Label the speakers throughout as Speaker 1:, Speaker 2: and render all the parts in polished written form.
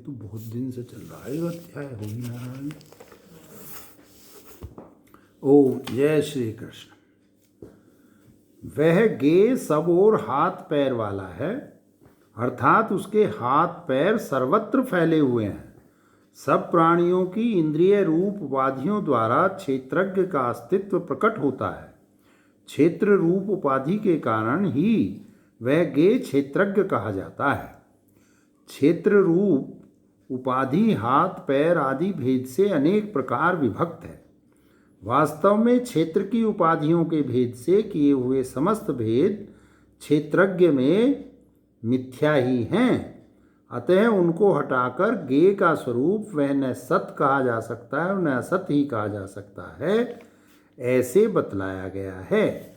Speaker 1: तो बहुत दिन से चल रहा है अध्याय होगी नारायण। ओम जय श्री कृष्ण। वह गे सब ओर हाथ पैर वाला है, अर्थात उसके हाथ पैर सर्वत्र फैले हुए हैं। सब प्राणियों की इंद्रिय रूप उपाधियों द्वारा क्षेत्रज्ञ का अस्तित्व प्रकट होता है। क्षेत्र रूप उपाधि के कारण ही वह गे क्षेत्रज्ञ कहा जाता है। क्षेत्र रूप उपाधि हाथ पैर आदि भेद से अनेक प्रकार विभक्त है। वास्तव में क्षेत्र की उपाधियों के भेद से किए हुए समस्त भेद क्षेत्रज्ञ में मिथ्या ही हैं। अतः उनको हटाकर गे का स्वरूप वह न सत कहा जा सकता है और न असत ही कहा जा सकता है, ऐसे बतलाया गया है।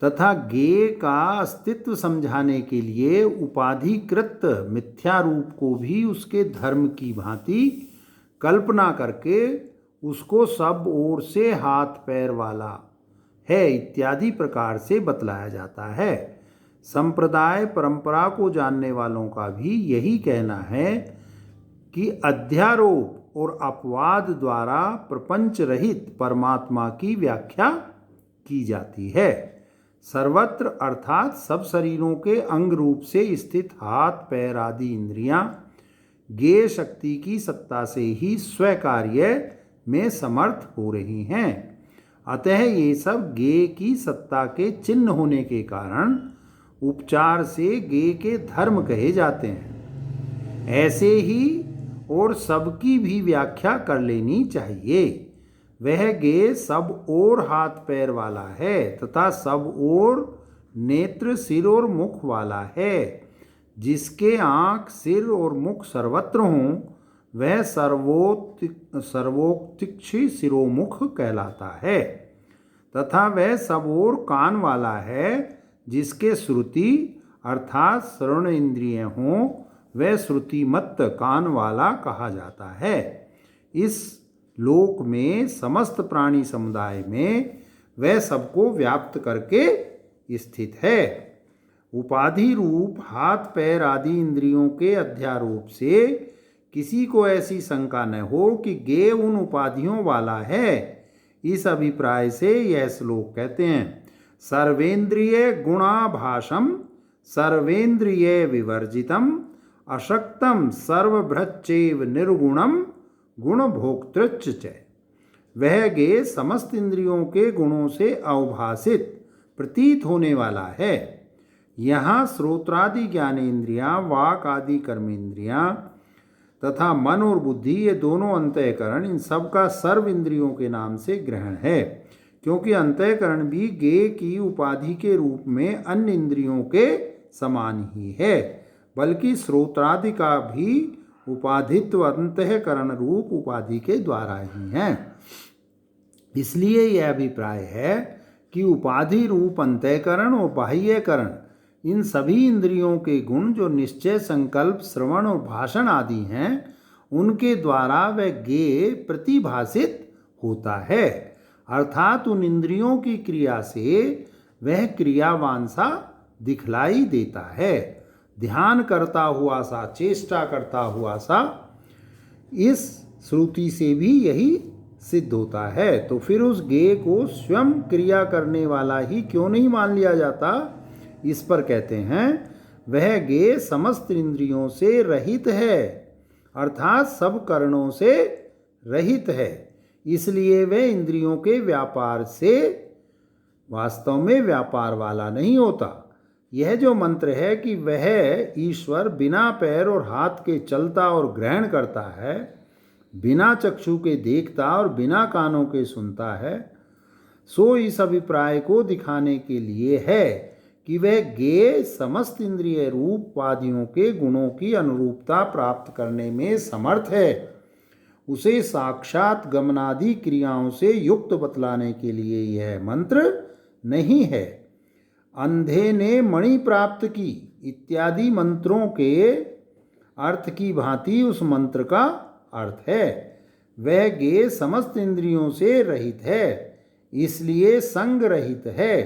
Speaker 1: तथा गे का अस्तित्व समझाने के लिए उपाधिकृत मिथ्या रूप को भी उसके धर्म की भांति कल्पना करके उसको सब ओर से हाथ पैर वाला है इत्यादि प्रकार से बतलाया जाता है। संप्रदाय परंपरा को जानने वालों का भी यही कहना है कि अध्यारोप और अपवाद द्वारा प्रपंच रहित परमात्मा की व्याख्या की जाती है। सर्वत्र अर्थात सब शरीरों के अंग रूप से स्थित हाथ पैर आदि इंद्रियां गे शक्ति की सत्ता से ही स्वीकार्य में समर्थ हो रही हैं। अतः ये सब गे की सत्ता के चिन्ह होने के कारण उपचार से गे के धर्म कहे जाते हैं। ऐसे ही और सबकी भी व्याख्या कर लेनी चाहिए। वह गे सब ओर हाथ पैर वाला है तथा सब ओर नेत्र सिर और मुख वाला है। जिसके आँख सिर और मुख सर्वत्र हों वह सर्वोत्तिक्षी सिरोमुख कहलाता है। तथा वह सब ओर कान वाला है। जिसके श्रुति अर्थात श्रवण इंद्रिय हों वह श्रुतिमत्त कान वाला कहा जाता है। इस लोक में समस्त प्राणी समुदाय में वह सबको व्याप्त करके स्थित है। उपाधि रूप हाथ पैर आदि इंद्रियों के अध्यारोप से किसी को ऐसी शंका न हो कि गे उन उपाधियों वाला है। इस अभिप्राय से यह श्लोक कहते हैं, सर्वेंद्रिय गुणाभासम सर्वेंद्रिय विवर्जितम अशक्तम सर्वभृच्चैव निर्गुणम गुणभोक्तृच च। वह गे समस्त इंद्रियों के गुणों से अवभासित प्रतीत होने वाला है। यहाँ श्रोत्रादि ज्ञानेन्द्रियाँ, वाक आदि कर्मेंद्रियाँ तथा मन और बुद्धि ये दोनों अंतःकरण इन सब का सर्व इंद्रियों के नाम से ग्रहण है, क्योंकि अंतःकरण भी गे की उपाधि के रूप में अन्य इंद्रियों के समान ही है, बल्कि श्रोत्रादि का भी उपाधित्व अंतःकरण रूप उपाधि के द्वारा ही है। इसलिए यह अभिप्राय है कि उपाधि रूप अंतःकरण और बाह्यकरण इन सभी इंद्रियों के गुण जो निश्चय, संकल्प, श्रवण और भाषण आदि हैं उनके द्वारा वह गे प्रतिभासित होता है। अर्थात उन इंद्रियों की क्रिया से वह क्रियावान सा दिखलाई देता है, ध्यान करता हुआ सा, चेष्टा करता हुआ सा। इस श्रुति से भी यही सिद्ध होता है। तो फिर उस गे को स्वयं क्रिया करने वाला ही क्यों नहीं मान लिया जाता? इस पर कहते हैं, वह गे समस्त इंद्रियों से रहित है, अर्थात सब करणों से रहित है। इसलिए वह इंद्रियों के व्यापार से वास्तव में व्यापार वाला नहीं होता। यह जो मंत्र है कि वह ईश्वर बिना पैर और हाथ के चलता और ग्रहण करता है, बिना चक्षु के देखता और बिना कानों के सुनता है, सो इस अभिप्राय को दिखाने के लिए है कि वह गे समस्त इंद्रिय रूप उपाधियों के गुणों की अनुरूपता प्राप्त करने में समर्थ है। उसे साक्षात गमनादि क्रियाओं से युक्त बतलाने के लिए यह मंत्र नहीं है। अंधे ने मणि प्राप्त की इत्यादि मंत्रों के अर्थ की भांति उस मंत्र का अर्थ है। वह गे समस्त इंद्रियों से रहित है, इसलिए संग रहित है,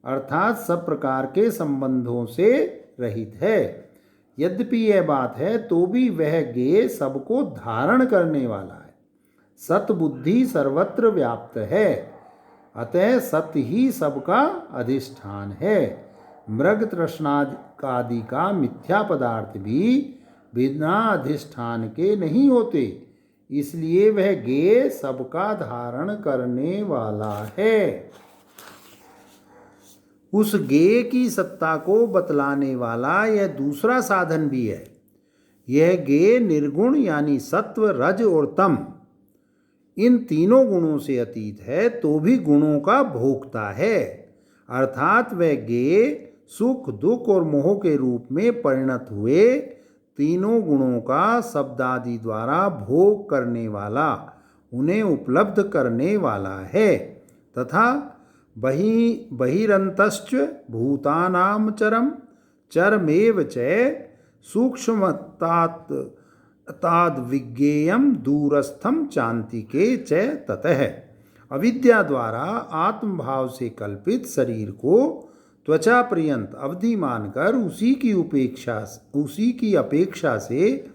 Speaker 1: अर्थात सब प्रकार के संबंधों से रहित है। यद्यपि यह बात है तो भी वह ज्ञेय सबको धारण करने वाला है। सत बुद्धि सर्वत्र व्याप्त है, अतः सत ही सबका अधिष्ठान है। मृग तृष्णादि का मिथ्या पदार्थ भी बिना अधिष्ठान के नहीं होते, इसलिए वह ज्ञेय सबका धारण करने वाला है। उस ज्ञेय की सत्ता को बतलाने वाला यह दूसरा साधन भी है। यह ज्ञेय निर्गुण यानी सत्व, रज और तम, इन तीनों गुणों से अतीत है तो भी गुणों का भोगता है, अर्थात वह ज्ञेय सुख, दुख और मोह के रूप में परिणत हुए तीनों गुणों का शब्दादि द्वारा भोग करने वाला, उन्हें उपलब्ध करने वाला है। तथा बहिरंतश्च भूतानां चरम चरमेव च सूक्ष्मतात् ताद्विज्ञेयं दूरस्थम चान्तिके च ततः। अविद्या द्वारा आत्मभाव से कल्पित शरीर को त्वचा पर्यंत अवधि मानकर उसी की अपेक्षा से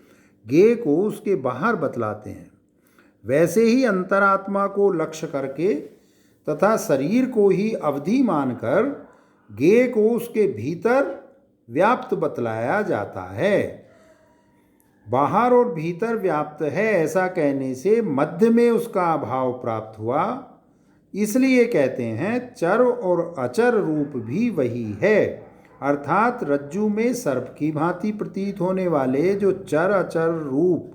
Speaker 1: ज्ञेय को उसके बाहर बतलाते हैं। वैसे ही अंतरात्मा को लक्ष्य करके तथा शरीर को ही अवधि मानकर ज्ञेय को उसके भीतर व्याप्त बतलाया जाता है। बाहर और भीतर व्याप्त है ऐसा कहने से मध्य में उसका अभाव प्राप्त हुआ, इसलिए कहते हैं चर और अचर रूप भी वही है। अर्थात रज्जु में सर्प की भांति प्रतीत होने वाले जो चर अचर रूप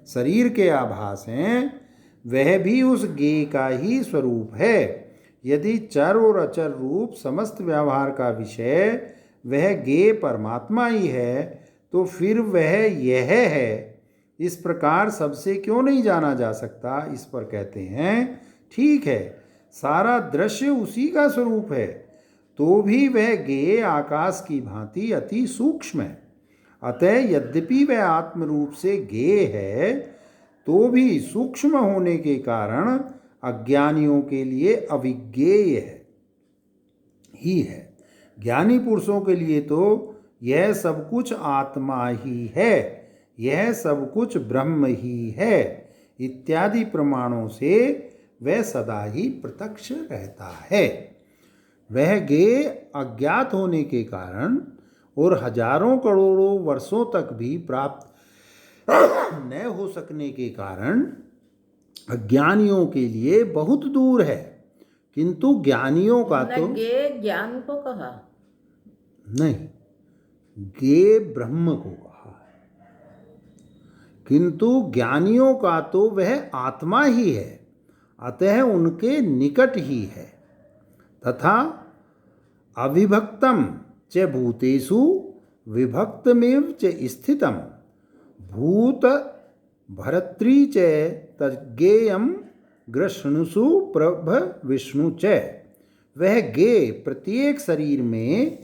Speaker 1: शरीर के आभास हैं, वह भी उस ज्ञेय का ही स्वरूप है। यदि चर और अचर रूप समस्त व्यवहार का विषय वह ज्ञेय परमात्मा ही है, तो फिर वह यह है, इस प्रकार सबसे क्यों नहीं जाना जा सकता। इस पर कहते हैं ठीक है, सारा दृश्य उसी का स्वरूप है, तो भी वह ज्ञेय आकाश की भांति अति सूक्ष्म है। अतः यद्यपि वह आत्म रूप से ज्ञेय है, तो भी सूक्ष्म होने के कारण अज्ञानियों के लिए अविज्ञेय ही है। ज्ञानी पुरुषों के लिए तो यह सब कुछ आत्मा ही है, यह सब कुछ ब्रह्म ही है इत्यादि प्रमाणों से वह सदा ही प्रत्यक्ष रहता है। वह ज्ञेय अज्ञात होने के कारण और हजारों करोड़ों वर्षों तक भी प्राप्त न हो सकने के कारण अज्ञानियों के लिए बहुत दूर है, किंतु ज्ञानियों का तो
Speaker 2: ज्ञान को कहा
Speaker 1: नहीं, ज्ञेय ब्रह्म को कहा है, किंतु ज्ञानियों का तो वह आत्मा ही है, अतः उनके निकट ही है। तथा अविभक्तम च भूतेषु विभक्तमेव च स्थितम भूत भर्तृ च तज्ज्ञेयं ग्रष्णुषु प्रभ विष्णु च। वह ज्ञेय प्रत्येक शरीर में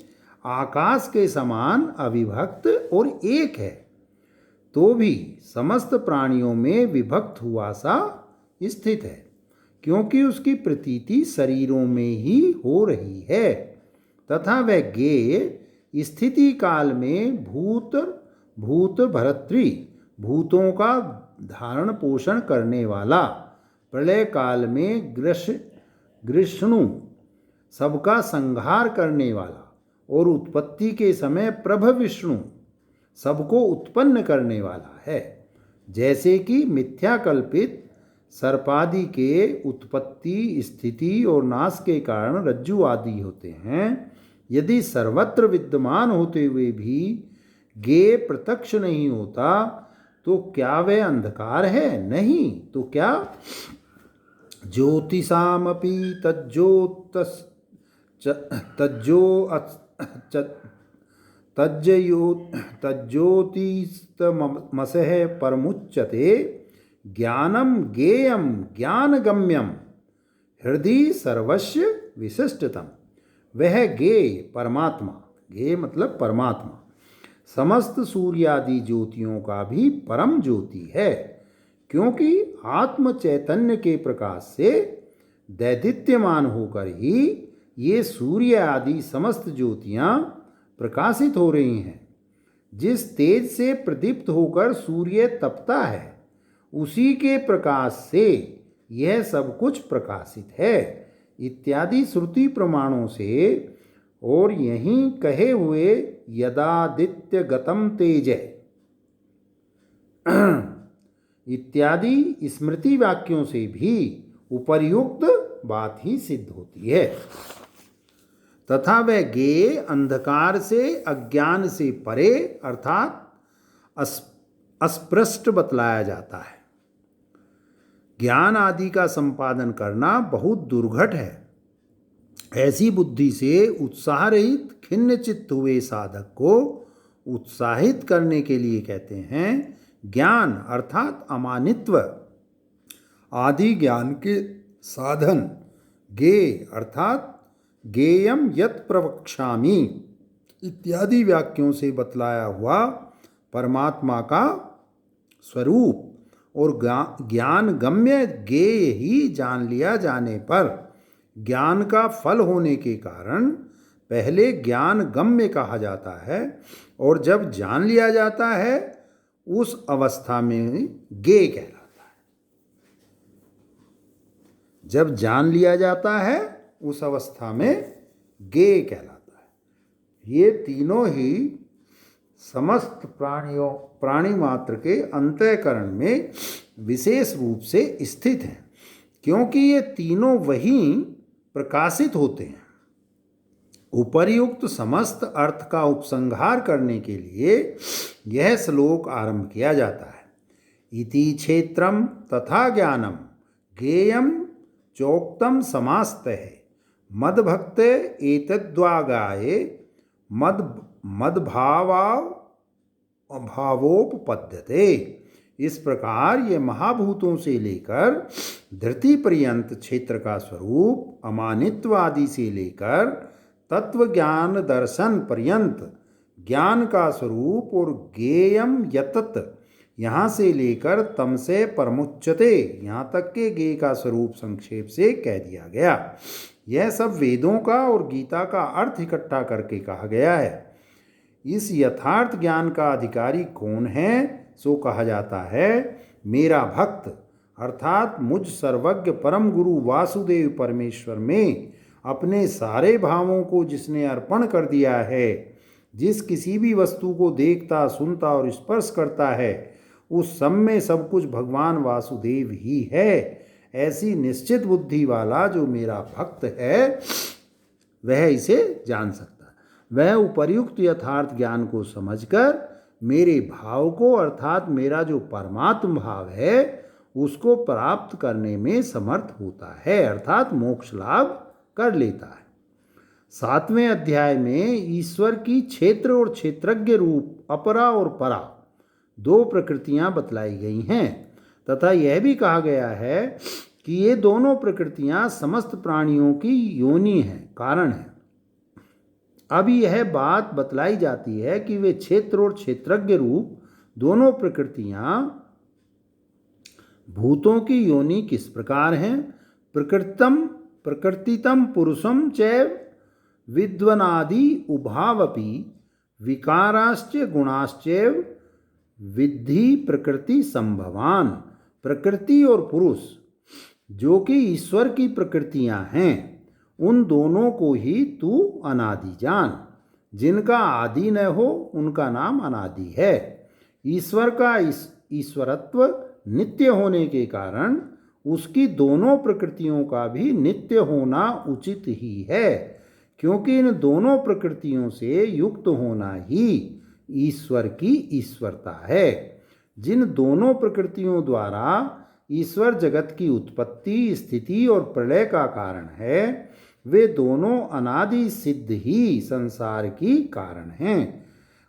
Speaker 1: आकाश के समान अविभक्त और एक है, तो भी समस्त प्राणियों में विभक्त हुआ सा स्थित है, क्योंकि उसकी प्रतीति शरीरों में ही हो रही है। तथा वह ज्ञेय स्थिति काल में भूत भर्तृ भूतों का धारण पोषण करने वाला, प्रलय काल में ग्रष्णु सबका संहार करने वाला और उत्पत्ति के समय प्रभ विष्णु सबको उत्पन्न करने वाला है। जैसे कि मिथ्याकल्पित सर्पादि के उत्पत्ति, स्थिति और नाश के कारण रज्जु आदि होते हैं, यदि सर्वत्र विद्यमान होते हुए भी ज्ञेय प्रत्यक्ष नहीं होता तो क्या वह अंधकार है? नहीं तो क्या? ज्योतिषामपि तज्ज्योतिस्तमसः परमुच्यते ज्ञानम ज्ञेयम ज्ञानगम्यम हृदय सर्वस्य विशिष्टतम। वह ज्ञेय परमात्मा, ज्ञेय मतलब परमात्मा, समस्त सूर्यादि ज्योतियों का भी परम ज्योति है, क्योंकि आत्म चैतन्य के प्रकाश से दैदित्यमान होकर ही ये सूर्य आदि समस्त ज्योतियाँ प्रकाशित हो रही हैं। जिस तेज से प्रदीप्त होकर सूर्य तपता है उसी के प्रकाश से यह सब कुछ प्रकाशित है इत्यादि श्रुति प्रमाणों से और यहीं कहे हुए यदादित्य गतम तेज इत्यादि स्मृति वाक्यों से भी उपर्युक्त बात ही सिद्ध होती है। तथा वह ज्ञेय अंधकार से अज्ञान से परे अर्थात अस्पृष्ट बतलाया जाता है। ज्ञान आदि का संपादन करना बहुत दुर्घट है। ऐसी बुद्धि से उत्साह रहित खिन्न चित्त हुए साधक को उत्साहित करने के लिए कहते हैं ज्ञान अर्थात अमानित्व आदि ज्ञान के साधन ज्ञेय अर्थात ज्ञेयम यत् प्रवक्ष्यामि इत्यादि वाक्यों से बतलाया हुआ परमात्मा का स्वरूप और ज्ञान गम्य ज्ञेय ही जान लिया जाने पर ज्ञान का फल होने के कारण पहले ज्ञान गम्य कहा जाता है और जब जान लिया जाता है उस अवस्था में ज्ञेय कहलाता है। जब जान लिया जाता है उस अवस्था में ज्ञेय कहलाता है। ये तीनों ही समस्त प्राणी मात्र के अंतःकरण में विशेष रूप से स्थित हैं क्योंकि ये तीनों वहीं प्रकाशित होते हैं। उपर्युक्त समस्त अर्थ का उपसंहार करने के लिए यह श्लोक आरंभ किया जाता है। इति क्षेत्रम तथा ज्ञानम ज्ञेयम चोक्तम समास्तः मद्भक्त एतद्वागाये मद्भावोपपद्यते। इस प्रकार ये महाभूतों से लेकर धृति पर्यंत क्षेत्र का स्वरूप अमानित्व आदि से लेकर तत्व ज्ञान दर्शन पर्यंत ज्ञान का स्वरूप और ज्ञेयम यतत यहाँ से लेकर तम से परमुच्यते यहाँ तक के ज्ञेय का स्वरूप संक्षेप से कह दिया गया। यह सब वेदों का और गीता का अर्थ इकट्ठा करके कहा गया है। इस यथार्थ ज्ञान का अधिकारी कौन है सो कहा जाता है मेरा भक्त अर्थात मुझ सर्वज्ञ परम गुरु वासुदेव परमेश्वर में अपने सारे भावों को जिसने अर्पण कर दिया है। जिस किसी भी वस्तु को देखता सुनता और स्पर्श करता है उस सब में सब कुछ भगवान वासुदेव ही है। ऐसी निश्चित बुद्धि वाला जो मेरा भक्त है वह इसे जान सकता है। वह उपर्युक्त यथार्थ ज्ञान को समझकर मेरे भाव को अर्थात मेरा जो परमात्म भाव है उसको प्राप्त करने में समर्थ होता है अर्थात मोक्ष लाभ कर लेता है। 7वें अध्याय में ईश्वर की क्षेत्र और क्षेत्रज्ञ रूप अपरा और परा दो प्रकृतियां बतलाई गई हैं तथा यह भी कहा गया है कि ये दोनों प्रकृतियां समस्त प्राणियों की योनि हैं कारण है। अब यह बात बतलाई जाती है कि वे क्षेत्र और क्षेत्रज्ञ रूप दोनों प्रकृतियां भूतों की योनि किस प्रकार हैं। प्रकृतितम पुरुषम चैव विद्वनादि उभावपि विकाराश्च गुणाश्चैव विद्धि प्रकृति संभवान। प्रकृति और पुरुष जो कि ईश्वर की प्रकृतियां हैं उन दोनों को ही तू अनादि जान। जिनका आदि न हो उनका नाम अनादि है। ईश्वर का ईश्वरत्व नित्य होने के कारण उसकी दोनों प्रकृतियों का भी नित्य होना उचित ही है क्योंकि इन दोनों प्रकृतियों से युक्त होना ही ईश्वर की ईश्वरता है। जिन दोनों प्रकृतियों द्वारा ईश्वर जगत की उत्पत्ति स्थिति और प्रलय का कारण है वे दोनों अनादि सिद्ध ही संसार की कारण हैं।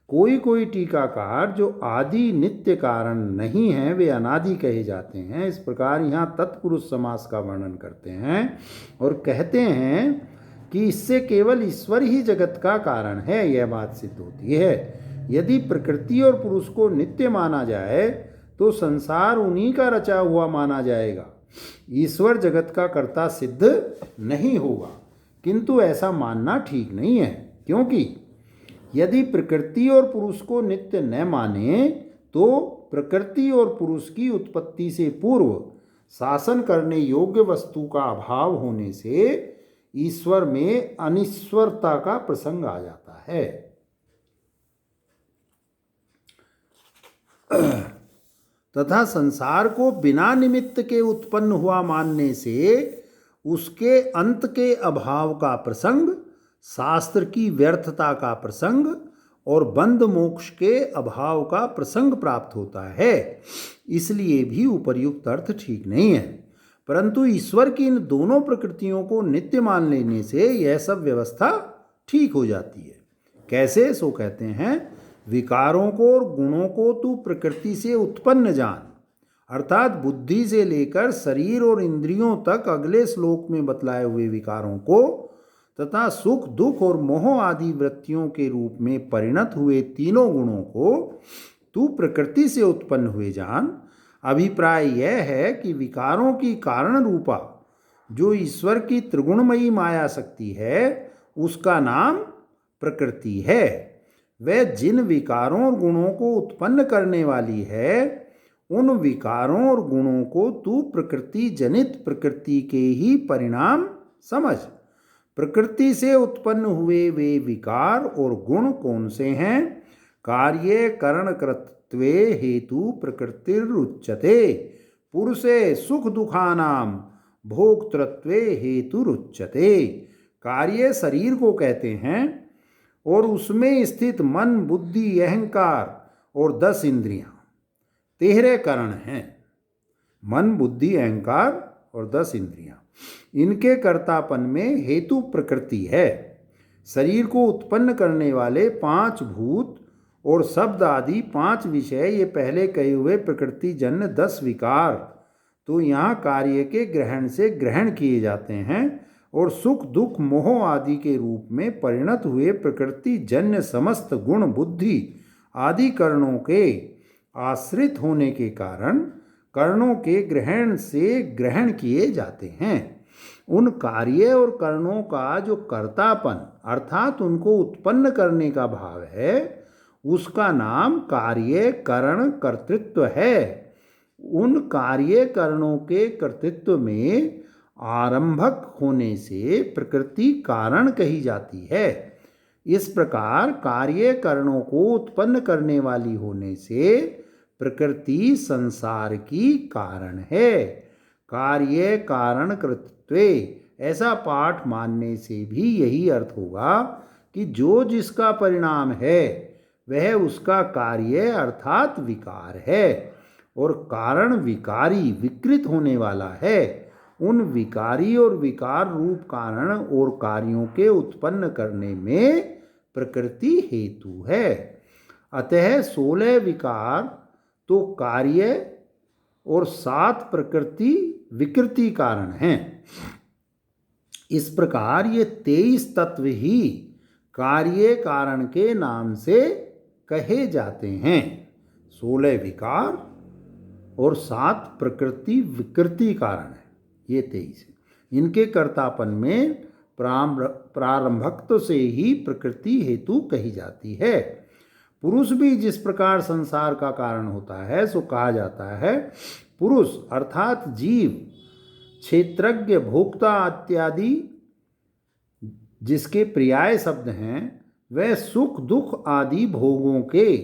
Speaker 1: कोई टीकाकार जो आदि नित्य कारण नहीं है वे अनादि कहे जाते हैं। इस प्रकार यहाँ तत्पुरुष समास का वर्णन करते हैं और कहते हैं कि इससे केवल ईश्वर ही जगत का कारण है यह बात सिद्ध होती है। यदि प्रकृति और पुरुष को नित्य माना जाए तो संसार उन्हीं का रचा हुआ माना जाएगा। ईश्वर जगत का कर्ता सिद्ध नहीं होगा। किंतु ऐसा मानना ठीक नहीं है क्योंकि यदि प्रकृति और पुरुष को नित्य न माने तो प्रकृति और पुरुष की उत्पत्ति से पूर्व शासन करने योग्य वस्तु का अभाव होने से ईश्वर में अनिश्वरता का प्रसंग आ जाता है। तथा संसार को बिना निमित्त के उत्पन्न हुआ मानने से उसके अंत के अभाव का प्रसंग, शास्त्र की व्यर्थता का प्रसंग और बंध मोक्ष के अभाव का प्रसंग प्राप्त होता है। इसलिए भी उपर्युक्त अर्थ ठीक नहीं है। परंतु ईश्वर की इन दोनों प्रकृतियों को नित्य मान लेने से यह सब व्यवस्था ठीक हो जाती है। कैसे? सो कहते हैं, विकारों को और गुणों को तू प्रकृति से उत्पन्न जान, अर्थात बुद्धि से लेकर शरीर और इंद्रियों तक अगले श्लोक में बतलाए हुए विकारों को तथा सुख दुख और मोह आदि वृत्तियों के रूप में परिणत हुए तीनों गुणों को तू प्रकृति से उत्पन्न हुए जान। अभिप्राय यह है कि विकारों की कारण रूपा जो ईश्वर की त्रिगुणमयी माया शक्ति है उसका नाम प्रकृति है। वह जिन विकारों और गुणों को उत्पन्न करने वाली है उन विकारों और गुणों को तू प्रकृति जनित प्रकृति के ही परिणाम समझ। प्रकृति से उत्पन्न हुए वे विकार और गुण कौन से हैं? कार्य करण कृत्वे हेतु प्रकृतिरुच्यते, पुरुषे सुख दुखानाम भोक्तृत्वे हेतुरुच्यते। कार्य शरीर को कहते हैं और उसमें स्थित मन बुद्धि अहंकार और 10 इंद्रियां 13 करण हैं। मन बुद्धि अहंकार और 10 इंद्रियां, इनके कर्तापन में हेतु प्रकृति है। शरीर को उत्पन्न करने वाले 5 भूत और शब्द आदि 5 विषय, ये पहले कहे हुए प्रकृति जन्य 10 विकार तो यहाँ कार्य के ग्रहण से ग्रहण किए जाते हैं और सुख दुख मोह आदि के रूप में परिणत हुए प्रकृति जन्य समस्त गुण बुद्धि आदि कर्णों के आश्रित होने के कारण कर्णों के ग्रहण से ग्रहण किए जाते हैं। उन कार्य और कर्णों का जो कर्तापन अर्थात उनको उत्पन्न करने का भाव है उसका नाम कार्य करण कर्तृत्व है। उन कार्य करणों के कर्तृत्व में आरंभक होने से प्रकृति कारण कही जाती है। इस प्रकार कार्य करणों को उत्पन्न करने वाली होने से प्रकृति संसार की कारण है। कार्य कारण कृत्वे ऐसा पाठ मानने से भी यही अर्थ होगा कि जो जिसका परिणाम है वह उसका कार्य अर्थात विकार है और कारण विकारी विकृत होने वाला है। उन विकारी और विकार रूप कारण और कार्यों के उत्पन्न करने में प्रकृति हेतु है। अतः 16 विकार तो कार्य और 7 प्रकृति विकृति कारण हैं। इस प्रकार ये 23 तत्व ही कार्य कारण के नाम से कहे जाते हैं। 16 विकार और 7 प्रकृति विकृति कारण है, ये 23 है। इनके कर्तापन में प्रारंभक से ही प्रकृति हेतु कही जाती है। पुरुष भी जिस प्रकार संसार का कारण होता है सो कहा जाता है। पुरुष अर्थात जीव, क्षेत्रज्ञ, भोक्ता इत्यादि जिसके पर्याय शब्द हैं वह सुख दुख आदि भोगों के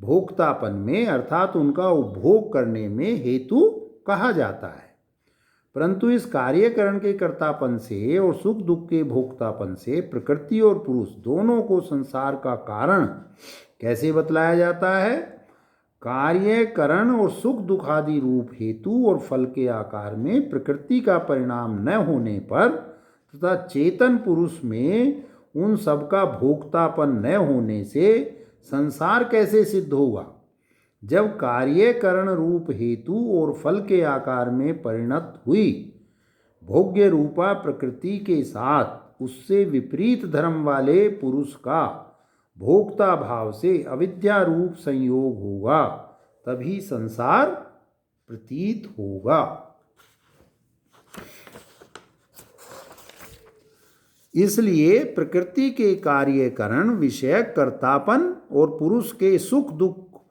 Speaker 1: भोक्तापन में अर्थात उनका उपभोग करने में हेतु कहा जाता है। परंतु इस कार्यकरण के कर्तापन से और सुख दुख के भोक्तापन से प्रकृति और पुरुष दोनों को संसार का कारण कैसे बतलाया जाता है? कार्य करण और सुख दुख आदि रूप हेतु और फल के आकार में प्रकृति का परिणाम न होने पर तथा चेतन पुरुष में उन सब का भोक्तापन न होने से संसार कैसे सिद्ध होगा? जब कार्य करण रूप हेतु और फल के आकार में परिणत हुई भोग्य रूपा प्रकृति के साथ उससे विपरीत धर्म वाले पुरुष का भोक्ता भाव से अविद्या रूप संयोग होगा, तभी संसार प्रतीत होगा। इसलिए प्रकृति के कार्यकरण विषयक कर्तापन और पुरुष के सुख दुख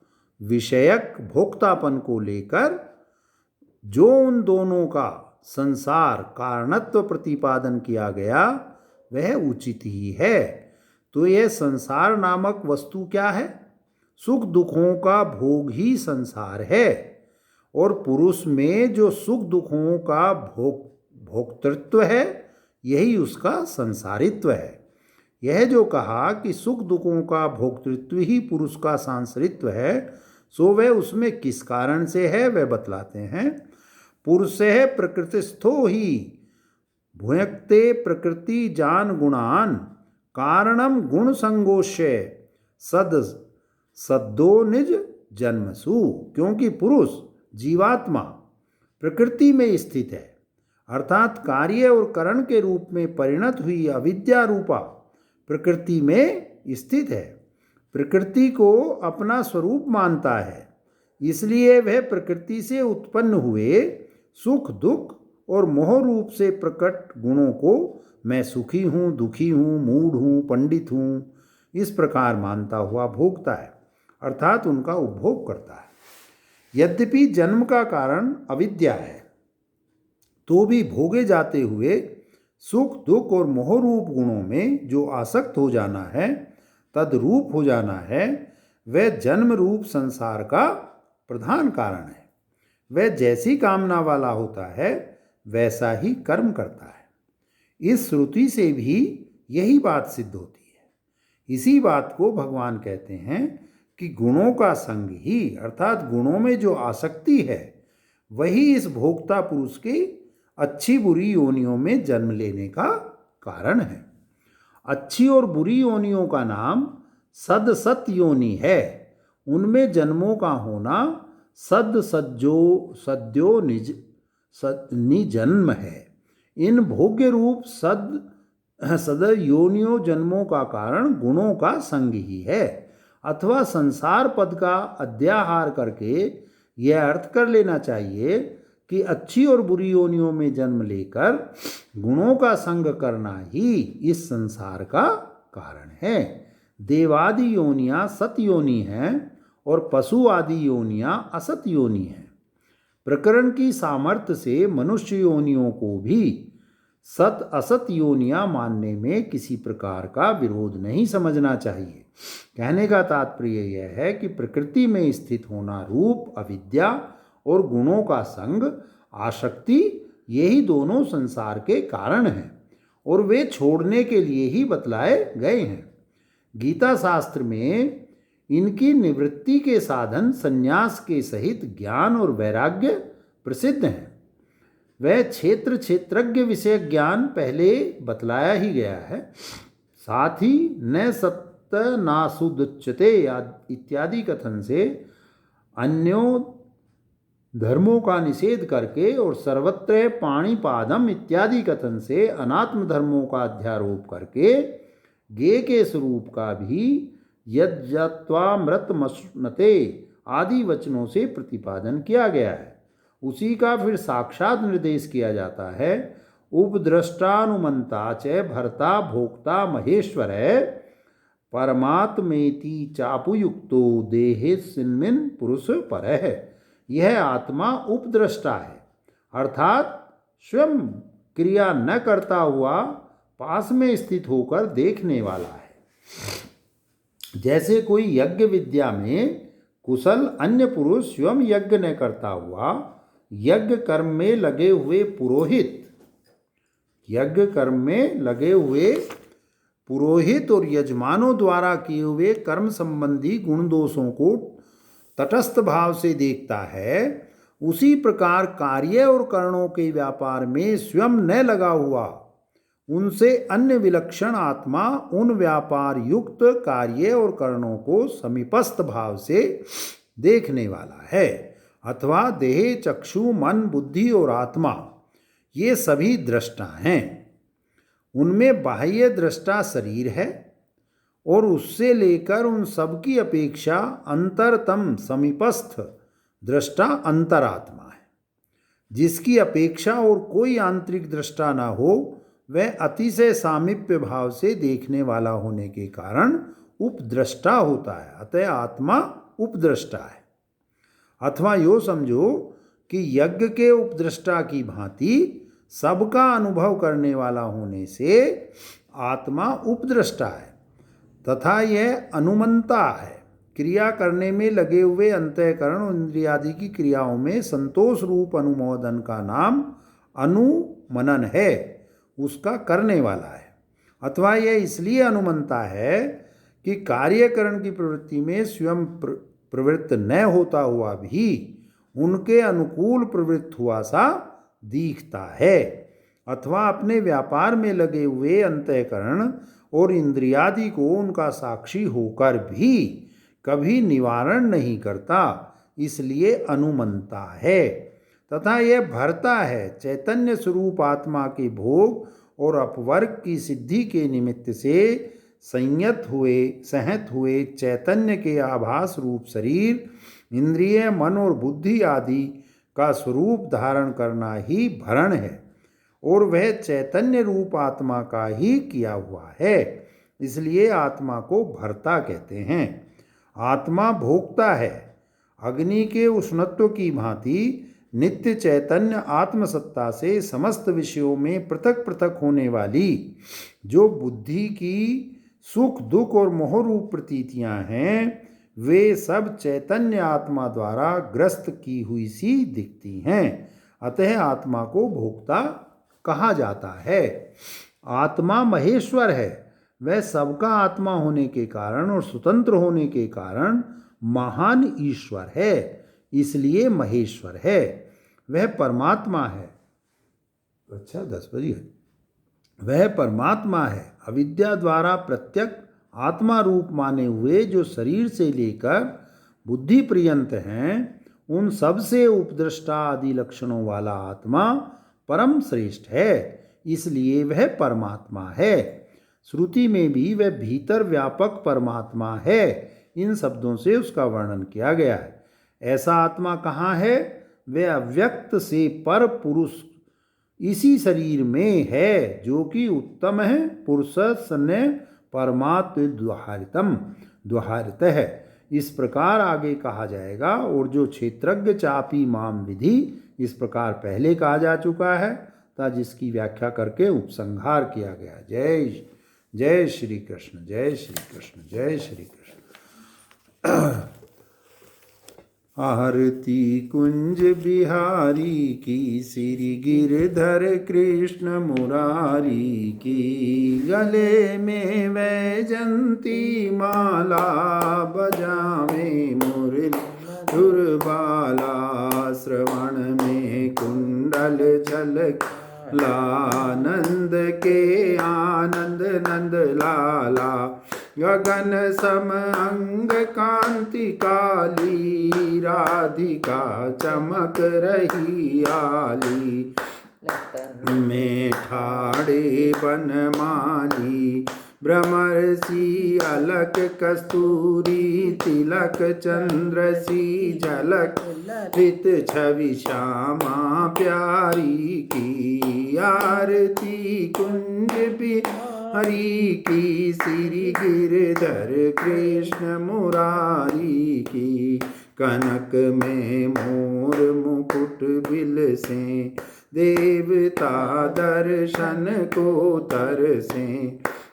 Speaker 1: विषयक भोक्तापन को लेकर जो उन दोनों का संसार कारणत्व प्रतिपादन किया गया वह उचित ही है। तो यह संसार नामक वस्तु क्या है? सुख दुखों का भोग ही संसार है, और पुरुष में जो सुख दुखों का भोक्तृत्व है यही उसका संसारित्व है। यह जो कहा कि सुख दुखों का भोक्तृत्व ही पुरुष का सांसरित्व है, सो वह उसमें किस कारण से है वह बतलाते हैं। पुरुषः प्रकृतिस्थो ही भुयक्ते प्रकृति जान गुणान कारणम गुण संगोष्य सद्दो निज जन्मसु। क्योंकि पुरुष जीवात्मा प्रकृति में स्थित है, अर्थात कार्य और करण के रूप में परिणत हुई अविद्या रूपा प्रकृति में स्थित है। प्रकृति को अपना स्वरूप मानता है, इसलिए वह प्रकृति से उत्पन्न हुए सुख दुख और मोह रूप से प्रकट गुणों को मैं सुखी हूँ, दुखी हूँ, मूढ़ हूँ, पंडित हूँ, इस प्रकार मानता हुआ भोगता है, अर्थात उनका उपभोग करता है। यद्यपि जन्म का कारण अविद्या है, तो भी भोगे जाते हुए सुख दुख और मोह रूप गुणों में जो आसक्त हो जाना है, तद्रूप हो जाना है, वह जन्म रूप संसार का प्रधान कारण है। वह जैसी कामना वाला होता है वैसा ही कर्म करता है। इस श्रुति से भी यही बात सिद्ध होती है। इसी बात को भगवान कहते हैं कि गुणों का संग ही, अर्थात गुणों में जो आसक्ति है, वही इस भोक्ता पुरुष के अच्छी बुरी योनियों में जन्म लेने का कारण है। अच्छी और बुरी योनियों का नाम सद सत योनि है। उनमें जन्मों का होना सद्यो निजन्म है। इन भोग्य रूप सद योनियों जन्मों का कारण गुणों का संग ही है। अथवा संसार पद का अध्याहार करके यह अर्थ कर लेना चाहिए कि अच्छी और बुरी योनियों में जन्म लेकर गुणों का संग करना ही इस संसार का कारण है। देवादि योनियाँ सत योनि हैं और पशु आदि योनियाँ असत योनि हैं। प्रकरण की सामर्थ्य से मनुष्य योनियों को भी सत असत योनियाँ मानने में किसी प्रकार का विरोध नहीं समझना चाहिए। कहने का तात्पर्य यह है कि प्रकृति में स्थित होना रूप अविद्या और गुणों का संग आसक्ति, यही दोनों संसार के कारण हैं और वे छोड़ने के लिए ही बतलाए गए हैं। गीता शास्त्र में इनकी निवृत्ति के साधन संन्यास के सहित ज्ञान और वैराग्य प्रसिद्ध हैं। वह क्षेत्रज्ञ विषय ज्ञान पहले बतलाया ही गया है। साथ ही न सत्य नासुदुच्यते इत्यादि कथन से अन्यों धर्मों का निषेध करके और सर्वत्र पाणिपादम इत्यादि कथन से अनात्म धर्मों का अध्यारोप करके ज्ञेय के स्वरूप का भी यज्ञत्वामृतमश्नुते आदि वचनों से प्रतिपादन किया गया है। उसी का फिर साक्षात निर्देश किया जाता है। उपद्रष्टानुमंता च भर्ता भोक्ता महेश्वर है परमात्मेति चापुयुक्तो देहेस्मिन् पुरुष परः। यह आत्मा उपद्रष्टा है, अर्थात स्वयं क्रिया न करता हुआ पास में स्थित होकर देखने वाला है। जैसे कोई यज्ञ विद्या में कुशल अन्य पुरुष स्वयं यज्ञ न करता हुआ यज्ञ कर्म में लगे हुए पुरोहित और यजमानों द्वारा किए हुए कर्म संबंधी गुण दोषों को तटस्थ भाव से देखता है, उसी प्रकार कार्य और करणों के व्यापार में स्वयं न लगा हुआ उनसे अन्य विलक्षण आत्मा उन व्यापार युक्त कार्य और करणों को समीपस्थ भाव से देखने वाला है। अथवा देह चक्षु मन बुद्धि और आत्मा ये सभी दृष्टा हैं। उनमें बाह्य दृष्टा शरीर है और उससे लेकर उन सब की अपेक्षा अंतरतम समीपस्थ दृष्टा अंतरात्मा है। जिसकी अपेक्षा और कोई आंतरिक दृष्टा ना हो वह अतिशय सामीप्य भाव से देखने वाला होने के कारण उपद्रष्टा होता है। अतः आत्मा उपद्रष्टा है। अथवा यो समझो कि यज्ञ के उपद्रष्टा की भांति सबका अनुभव करने वाला होने से आत्मा उपद्रष्टा है तथा यह अनुमंता है। क्रिया करने में लगे हुए अंतःकरण और इंद्रियादि की क्रियाओं में संतोष रूप अनुमोदन का नाम अनुमनन है, उसका करने वाला है। अथवा यह इसलिए अनुमंता है कि कार्यकरण की प्रवृत्ति में स्वयं प्रवृत्त न होता हुआ भी उनके अनुकूल प्रवृत्त हुआ सा दिखता है। अथवा अपने व्यापार में लगे हुए अंतःकरण और इंद्रियादि को उनका साक्षी होकर भी कभी निवारण नहीं करता, इसलिए अनुमंता है। तथा यह भरता है चैतन्य स्वरूप आत्मा के भोग और अपवर्ग की सिद्धि के निमित्त से सहत हुए चैतन्य के आभास रूप शरीर, इंद्रिय, मन और बुद्धि आदि का स्वरूप धारण करना ही भरण है और वह चैतन्य रूप आत्मा का ही किया हुआ है, इसलिए आत्मा को भर्ता कहते हैं। आत्मा भोक्ता है। अग्नि के उष्णत्व की भांति नित्य चैतन्य आत्मसत्ता से समस्त विषयों में पृथक पृथक होने वाली जो बुद्धि की सुख दुख और मोह रूप प्रतीतियां हैं, वे सब चैतन्य आत्मा द्वारा ग्रस्त की हुई सी दिखती हैं। अतः आत्मा को भोक्ता कहा जाता है। आत्मा महेश्वर है। वह सबका आत्मा होने के कारण और स्वतंत्र होने के कारण महान ईश्वर है, इसलिए महेश्वर है। वह परमात्मा है। अच्छा 10 बजे। वह परमात्मा है। अविद्या द्वारा प्रत्यक आत्मा रूप माने हुए जो शरीर से लेकर बुद्धि पर्यंत हैं, उन सब से उपद्रष्टा आदि लक्षणों वाला आत्मा परम श्रेष्ठ है, इसलिए वह परमात्मा है। श्रुति में भी वह भीतर व्यापक परमात्मा है, इन शब्दों से उसका वर्णन किया गया है। ऐसा आत्मा कहाँ है? वह अव्यक्त से पर पुरुष इसी शरीर में है, जो कि उत्तम है, पुरुष सन्य परमात्म द्वाहारित है। इस प्रकार आगे कहा जाएगा। और जो क्षेत्रज्ञ चापी माम विधि, इस प्रकार पहले कहा जा चुका है, था जिसकी व्याख्या करके उपसंहार किया गया। जय श्री कृष्ण, जय श्री कृष्ण, जय श्री कृष्ण। आरती कुंज बिहारी की, श्री गिरधर कृष्ण मुरारी की। गले में वैजंती माला, बजावे मुरली धुरबाला। श्रवण में कुंडल झलक लानंद के आनंद नंद लाला। गगन सम अंग कांति काली, राधिका चमक रही आली। में ठाड़े बनमाली, भ्रमर सी अलक कस्तूरी। तिलक चंद्र सी झलक, हित छवि श्यामा प्यारी की। आरती कुंज बिहारी की, श्री गिरधर कृष्ण मुरारी की। कनक में मोर मुकुट बिल से, देवता दर्शन को तरसे।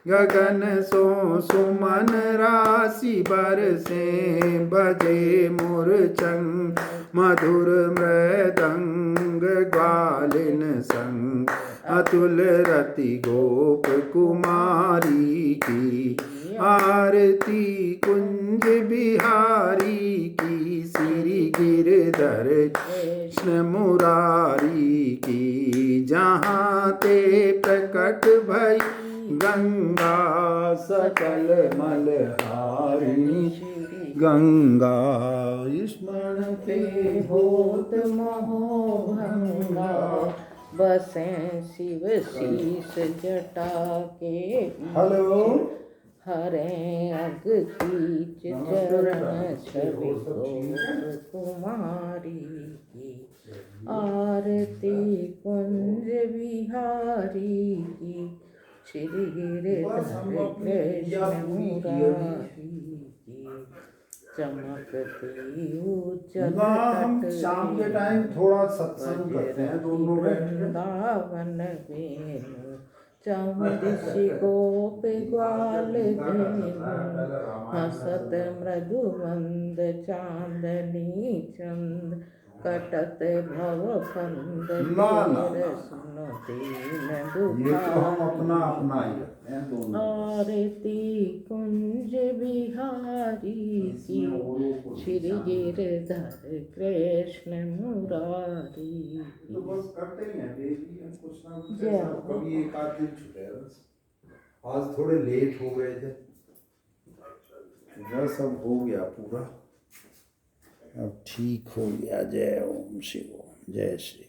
Speaker 1: गगन सो सुमन राशि बरसे, बजे मूर्छंग मधुर मृदंग ग्वालिन संग। अतुल रति गोप कुमारी की। आरती कुंज बिहारी की, श्री गिरधर कृष्ण मुरारी की। जहाँ ते प्रकट भई गंगा, सकल मलहारिणी गंगा। स्मरण ते
Speaker 2: होत मोहभंगा, बसे शिव शीस जटा के।
Speaker 1: हेलो
Speaker 2: हरे अग कीच चरण छवि गोप कुमारी की। आरती कुंज बिहारी की, श्री गिरिधर
Speaker 1: बस हम अपनी
Speaker 2: कृष्ण
Speaker 1: पूजा पूरी की
Speaker 2: मुरारी की चमकती उज्जवल
Speaker 1: ना हम
Speaker 2: तट
Speaker 1: शाम के
Speaker 2: रे
Speaker 1: टाइम थोड़ा सत्संग करते हैं
Speaker 2: बजरंगी
Speaker 1: दोनों बैठ के।
Speaker 2: वृंदावन वेणु चौदिशि गोप ग्वाल धेनु हसत मृदुमंद चांदनी चंद कटत भव फंद
Speaker 1: ना, ना,
Speaker 2: घेर
Speaker 1: ना।
Speaker 2: सुनो दीन
Speaker 1: ये तो हम अपना
Speaker 2: दुखारी
Speaker 1: अपना ही करते हैं दोनों।
Speaker 2: आरती कुंज बिहारी की श्री गिरधर कृष्ण मुरारी
Speaker 1: तो बस करते ही हैं डेली हम कुछ ना कुछ
Speaker 2: जय
Speaker 1: ऐसा, कभी एक आध दिन छूटे बस। आज थोड़े लेट हो गए थे, बस अब हो गया पूरा, अब ठीक हो गया। जय ओम शिव ओम, जय श्री।